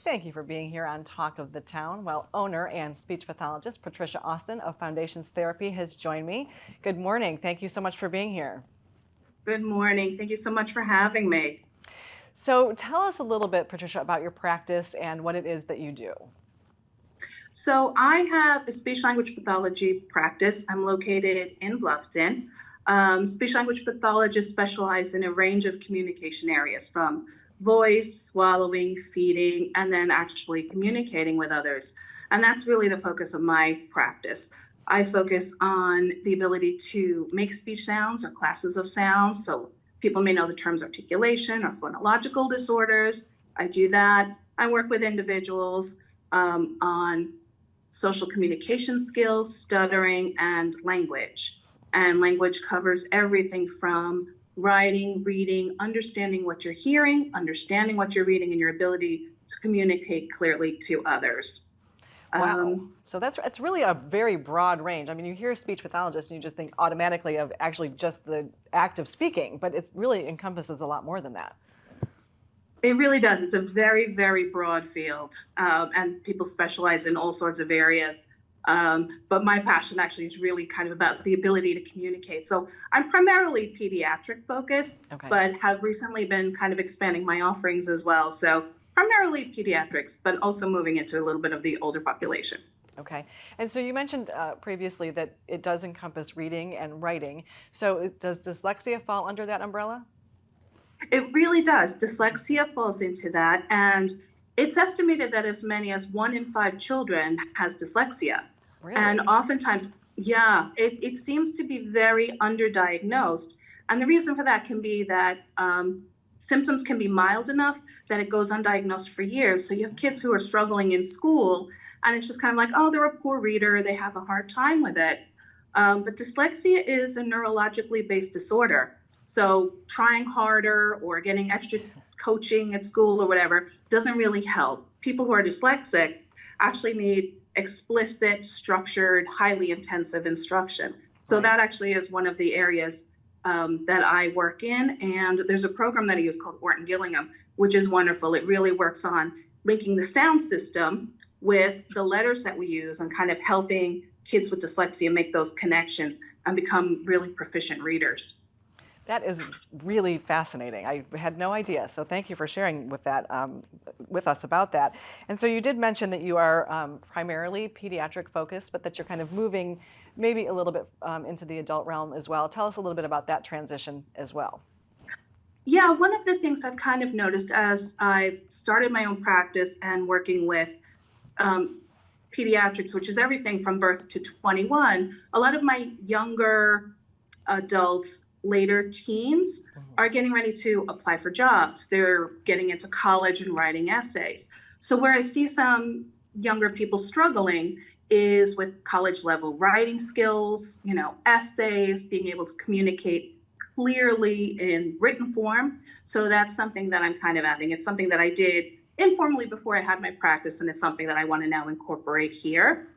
Thank you for being here on Talk of the Town. Well, owner and speech pathologist Patricia Austin of Foundations Therapy has joined me. Good morning. Thank you so much for being here. Good morning. Thank you so much for having me. So tell us a little bit, Patricia, about your practice and what it is that you do. So I have a speech language pathology practice. I'm located in Bluffton. Speech language pathologists specialize in a range of communication areas from voice, swallowing, feeding, and then actually communicating with others. And that's really the focus of my practice. I focus on the ability to make speech sounds or classes of sounds. So people may know the terms articulation or phonological disorders. I do that. I work with individuals on social communication skills, stuttering, and language. And language covers everything from writing, reading, understanding what you're hearing, understanding what you're reading, and your ability to communicate clearly to others. Wow. So it's really a very broad range. I mean, you hear speech pathologist and you just think automatically of actually just the act of speaking, but it really encompasses a lot more than that. It really does. It's a very, very broad field, and people specialize in all sorts of areas. But my passion actually is really kind of about the ability to communicate. So I'm primarily pediatric focused, but have recently been kind of expanding my offerings as well. So primarily pediatrics, but also moving into a little bit of the older population. Okay. And so you mentioned previously that it does encompass reading and writing. So does dyslexia fall under that umbrella? It really does. Dyslexia falls into that. And it's estimated that as many as 1 in 5 children has dyslexia. Really? And oftentimes, yeah, it seems to be very underdiagnosed. And the reason for that can be that symptoms can be mild enough that it goes undiagnosed for years. So you have kids who are struggling in school, and it's just kind of like, oh, they're a poor reader, they have a hard time with it. But dyslexia is a neurologically based disorder. So trying harder or getting extra coaching at school or whatever doesn't really help. People who are dyslexic actually need explicit, structured, highly intensive instruction. So that actually is one of the areas that I work in. And there's a program that I use called Orton Gillingham, which is wonderful. It really works on linking the sound system with the letters that we use and kind of helping kids with dyslexia make those connections and become really proficient readers. That is really fascinating. I had no idea. So thank you for sharing with that with us about that. And so you did mention that you are primarily pediatric focused, but that you're kind of moving maybe a little bit into the adult realm as well. Tell us a little bit about that transition as well. Yeah, one of the things I've kind of noticed as I've started my own practice and working with pediatrics, which is everything from birth to 21, a lot of my younger adults, later teens, are getting ready to apply for jobs. They're getting into college and writing essays. So where I see some younger people struggling is with college level writing skills, essays, being able to communicate clearly in written form. So that's something that I'm kind of adding. It's something that I did informally before I had my practice, and it's something that I want to now incorporate here.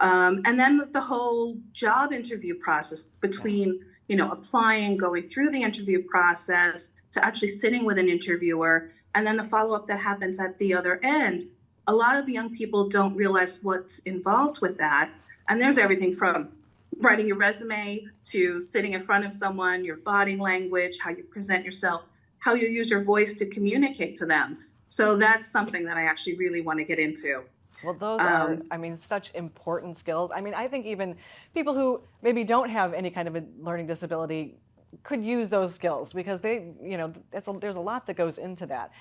And then with the whole job interview process between applying, going through the interview process to actually sitting with an interviewer, and then the follow-up that happens at the other end. A lot of young people don't realize what's involved with that. And there's everything from writing your resume to sitting in front of someone, your body language, how you present yourself, how you use your voice to communicate to them. So that's something that I actually really want to get into. Well, those are, such important skills. I think even people who maybe don't have any kind of a learning disability could use those skills because there's a lot that goes into that.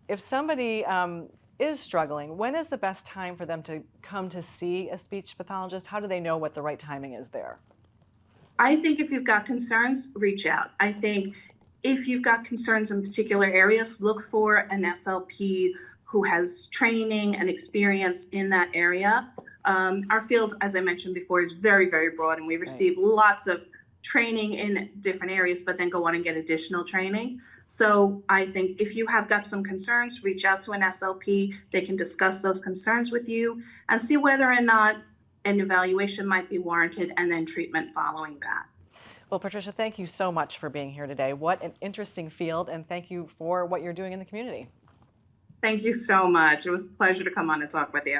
If somebody is struggling, when is the best time for them to come to see a speech pathologist? How do they know what the right timing is there? I think if you've got concerns, reach out. I think if you've got concerns in particular areas, look for an SLP who has training and experience in that area. Our field, as I mentioned before, is very, very broad, and we receive lots of training in different areas, but then go on and get additional training. So I think if you have got some concerns, reach out to an SLP. They can discuss those concerns with you and see whether or not an evaluation might be warranted and then treatment following that. Well, Patricia, thank you so much for being here today. What an interesting field, and thank you for what you're doing in the community. Thank you so much. It was a pleasure to come on and talk with you.